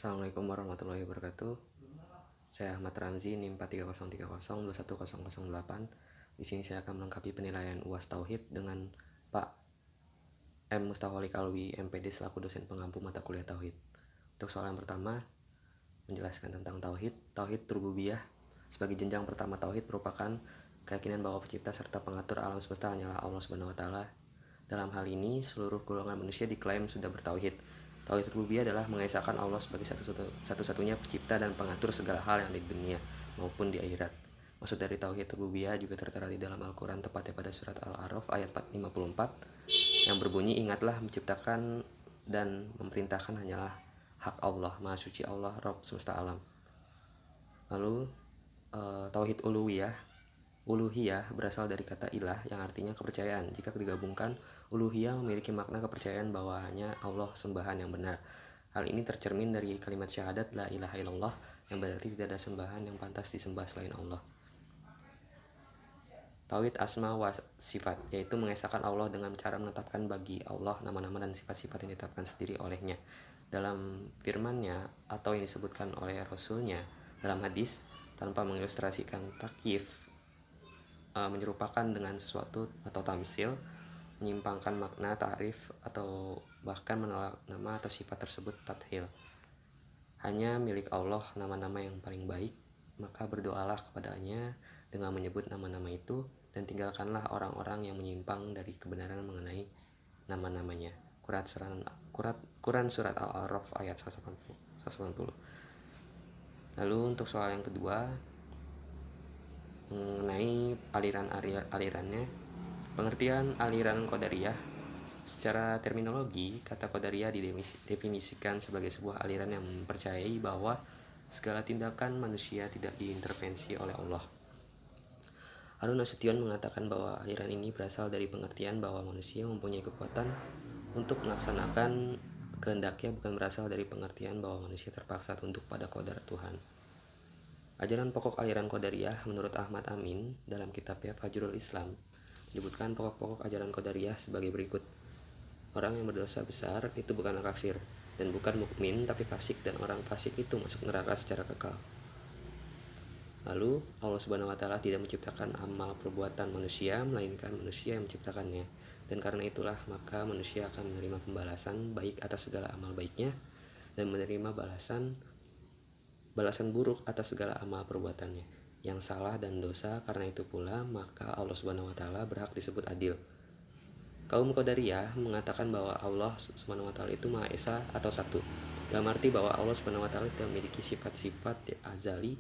Assalamualaikum warahmatullahi wabarakatuh. Saya Ahmad Ramzi, NIM 43030210008. Di sini saya akan melengkapi penilaian UAS Tauhid dengan Pak M. Mustaholi Kalwi, MPD selaku dosen pengampu mata kuliah Tauhid. Untuk soal yang pertama, menjelaskan tentang Tauhid. Tauhid rububiyah sebagai jenjang pertama Tauhid merupakan keyakinan bahwa pencipta serta pengatur alam semesta hanyalah Allah Subhanahu wa Ta'ala. Dalam hal ini, seluruh golongan manusia diklaim sudah bertauhid. Tauhid rububiyah adalah mengesahkan Allah sebagai satu-satunya pencipta dan pengatur segala hal yang di dunia maupun di akhirat. Maksud dari tauhid rububiyah juga tertera di dalam Al-Quran, tepatnya pada surat Al-A'raf ayat 54 yang berbunyi, ingatlah menciptakan dan memerintahkan hanyalah hak Allah, Maha Suci Allah, Rabb semesta alam. Lalu tauhid uluhiyah berasal dari kata ilah yang artinya kepercayaan. Jika digabungkan, uluhiyah memiliki makna kepercayaan bahwa hanya Allah sembahan yang benar. Hal ini tercermin dari kalimat syahadat la ilaha illallah yang berarti tidak ada sembahan yang pantas disembah selain Allah. Tauhid asma wa sifat, yaitu mengesahkan Allah dengan cara menetapkan bagi Allah nama-nama dan sifat-sifat yang ditetapkan sendiri olehnya dalam firman-Nya atau yang disebutkan oleh Rasul-Nya dalam hadis tanpa mengilustrasikan takyif, menyerupakan dengan sesuatu atau tamsil, menyimpangkan makna ta'rif atau bahkan menolak nama atau sifat tersebut tathil. Hanya milik Allah nama-nama yang paling baik, maka berdoalah kepadanya dengan menyebut nama-nama itu dan tinggalkanlah orang-orang yang menyimpang dari kebenaran mengenai nama-namanya. Quran surat Al-A'raf ayat 180. Lalu untuk soal yang kedua, mengenai alirannya, pengertian aliran Qadariyah. Secara terminologi, kata Qadariyah didefinisikan sebagai sebuah aliran yang mempercayai bahwa segala tindakan manusia tidak diintervensi oleh Allah. Harun Nasution mengatakan bahwa aliran ini berasal dari pengertian bahwa manusia mempunyai kekuatan untuk melaksanakan kehendaknya, bukan berasal dari pengertian bahwa manusia terpaksa tunduk pada qadar Tuhan. Ajaran pokok aliran Qadariyah menurut Ahmad Amin dalam kitabnya Fajrul Islam menyebutkan pokok-pokok ajaran Qadariyah sebagai berikut. Orang yang berdosa besar itu bukanlah kafir dan bukan mukmin tapi fasik, dan orang fasik itu masuk neraka secara kekal. Lalu Allah Subhanahu wa Ta'ala tidak menciptakan amal perbuatan manusia, melainkan manusia yang menciptakannya, dan karena itulah maka manusia akan menerima pembalasan baik atas segala amal baiknya dan menerima balasan buruk atas segala amal perbuatannya yang salah dan dosa. Karena itu pula maka Allah Subhanahu wa Ta'ala berhak disebut adil. Kaum Qadariyah mengatakan bahwa Allah Subhanahu wa Ta'ala itu Maha Esa atau satu, dalam arti bahwa Allah Subhanahu wa Ta'ala tidak memiliki sifat-sifat azali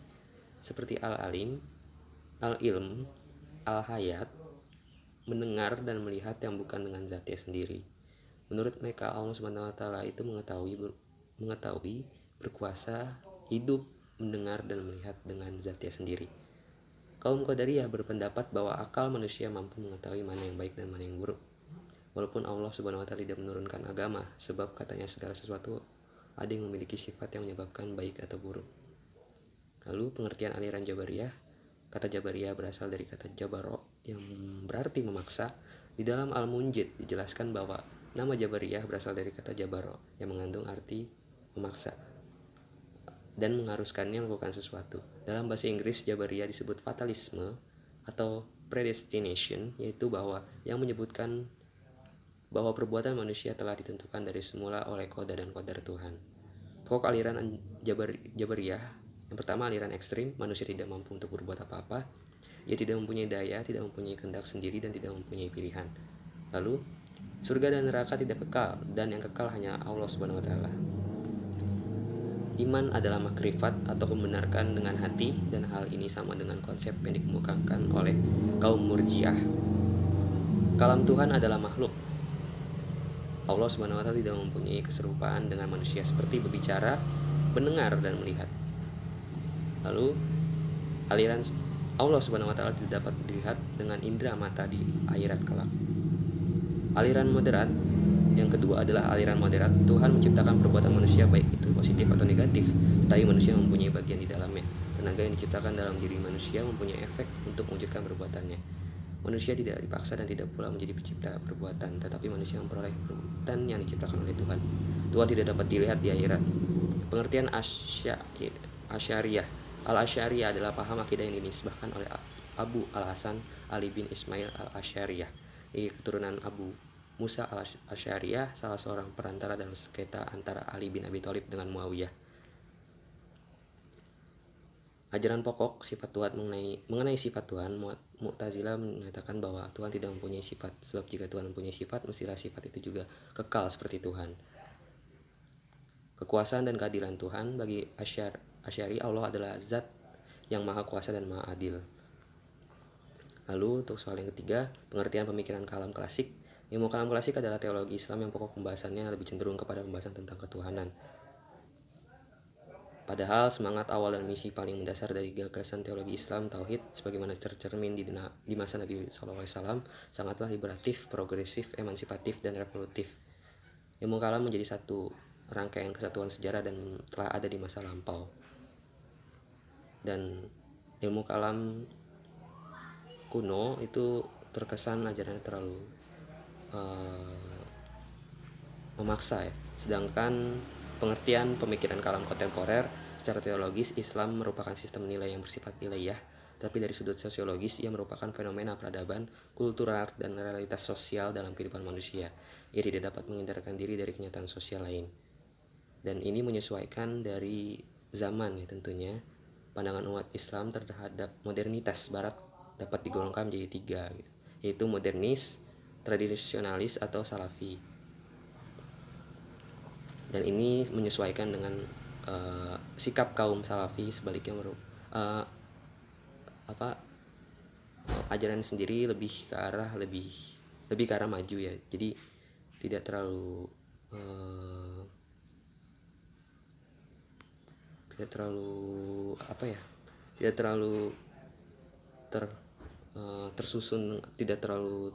seperti al-alim, al-ilm, al-hayat, mendengar dan melihat yang bukan dengan zatnya sendiri. Menurut mereka Allah Subhanahu wa Ta'ala itu mengetahui, berkuasa, hidup, mendengar dan melihat dengan zatnya sendiri. Kaum Qadariyah berpendapat bahwa akal manusia mampu mengetahui mana yang baik dan mana yang buruk. Walaupun Allah Subhanahu wa Ta'ala tidak menurunkan agama, sebab katanya segala sesuatu ada yang memiliki sifat yang menyebabkan baik atau buruk. Lalu pengertian aliran Jabariyah. Kata Jabariyah berasal dari kata Jabaro yang berarti memaksa. Di dalam Al-Munjid dijelaskan bahwa nama Jabariyah berasal dari kata Jabaro yang mengandung arti memaksa dan mengharuskannya melakukan sesuatu. Dalam bahasa Inggris, Jabariyah disebut fatalisme atau predestination, yaitu bahwa yang menyebutkan bahwa perbuatan manusia telah ditentukan dari semula oleh qada dan qadar Tuhan. Pokok aliran Jabariyah, yang pertama aliran ekstrim, manusia tidak mampu untuk berbuat apa-apa, ia tidak mempunyai daya, tidak mempunyai kehendak sendiri, dan tidak mempunyai pilihan. Lalu, surga dan neraka tidak kekal, dan yang kekal hanya Allah Subhanahu wa Ta'ala. Iman adalah makrifat atau membenarkan dengan hati, dan hal ini sama dengan konsep yang dikemukakan oleh kaum Murji'ah. Kalam Tuhan adalah makhluk. Allah Subhanahu wa Ta'ala tidak mempunyai keserupaan dengan manusia seperti berbicara, mendengar, dan melihat. Lalu aliran Allah Subhanahu wa Ta'ala tidak dapat dilihat dengan indera mata di akhirat kelak. Aliran moderat yang kedua adalah aliran moderat. Tuhan menciptakan perbuatan manusia baik itu positif atau negatif, tetapi manusia mempunyai bagian di dalamnya. Tenaga yang diciptakan dalam diri manusia mempunyai efek untuk mewujudkan perbuatannya. Manusia tidak dipaksa dan tidak pula menjadi pencipta perbuatan, tetapi manusia memperoleh perbuatan yang diciptakan oleh Tuhan. Tuhan tidak dapat dilihat di akhirat. Pengertian Asy'ariyah. Al-Asy'ariyah adalah paham akidah yang dinisbahkan oleh Abu Al-Hasan Ali bin Ismail Al-Asy'ariyah, keturunan Abu Musa Al-Asy'ariyah, salah seorang perantara dalam sengketa antara Ali bin Abi Thalib dengan Muawiyah. Ajaran pokok sifat Tuhan mengenai sifat Tuhan, Mu'tazilah menyatakan bahwa Tuhan tidak mempunyai sifat, sebab jika Tuhan mempunyai sifat, mestilah sifat itu juga kekal seperti Tuhan. Kekuasaan dan keadilan Tuhan. Bagi Asy'ari, Allah adalah zat yang maha kuasa dan maha adil. Lalu untuk soal yang ketiga, pengertian pemikiran kalam klasik. Ilmu kalam klasik adalah teologi Islam yang pokok pembahasannya lebih cenderung kepada pembahasan tentang ketuhanan. Padahal semangat awal dan misi paling mendasar dari gagasan teologi Islam, tauhid, sebagaimana tercermin di masa Nabi SAW, sangatlah liberatif, progresif, emansipatif, dan revolutif. Ilmu kalam menjadi satu rangkaian kesatuan sejarah dan telah ada di masa lampau. Dan ilmu kalam kuno itu terkesan ajarannya terlalu memaksa ya. Sedangkan pengertian pemikiran kalam kontemporer secara teologis, Islam merupakan sistem nilai yang bersifat ilahiah, tapi dari sudut sosiologis ia merupakan fenomena peradaban, kultural, dan realitas sosial dalam kehidupan manusia. Ia tidak dapat menghindarkan diri dari kenyataan sosial lain. Dan ini menyesuaikan dari zaman ya tentunya. Pandangan umat Islam terhadap modernitas Barat dapat digolongkan menjadi tiga gitu, yaitu modernis, tradisionalis, atau salafi. Dan ini menyesuaikan dengan sikap kaum salafi, sebaliknya ajaran sendiri lebih ke arah maju ya. Jadi tidak terlalu tersusun, tidak terlalu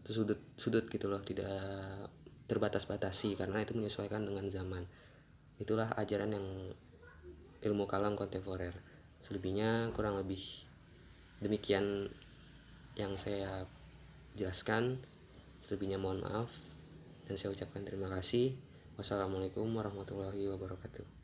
tersudut gitu loh, tidak terbatas-batasi, karena itu menyesuaikan dengan zaman. Itulah ajaran yang ilmu kalam kontemporer. Selebihnya kurang lebih demikian yang saya jelaskan. Selebihnya mohon maaf dan saya ucapkan terima kasih. Wassalamualaikum warahmatullahi wabarakatuh.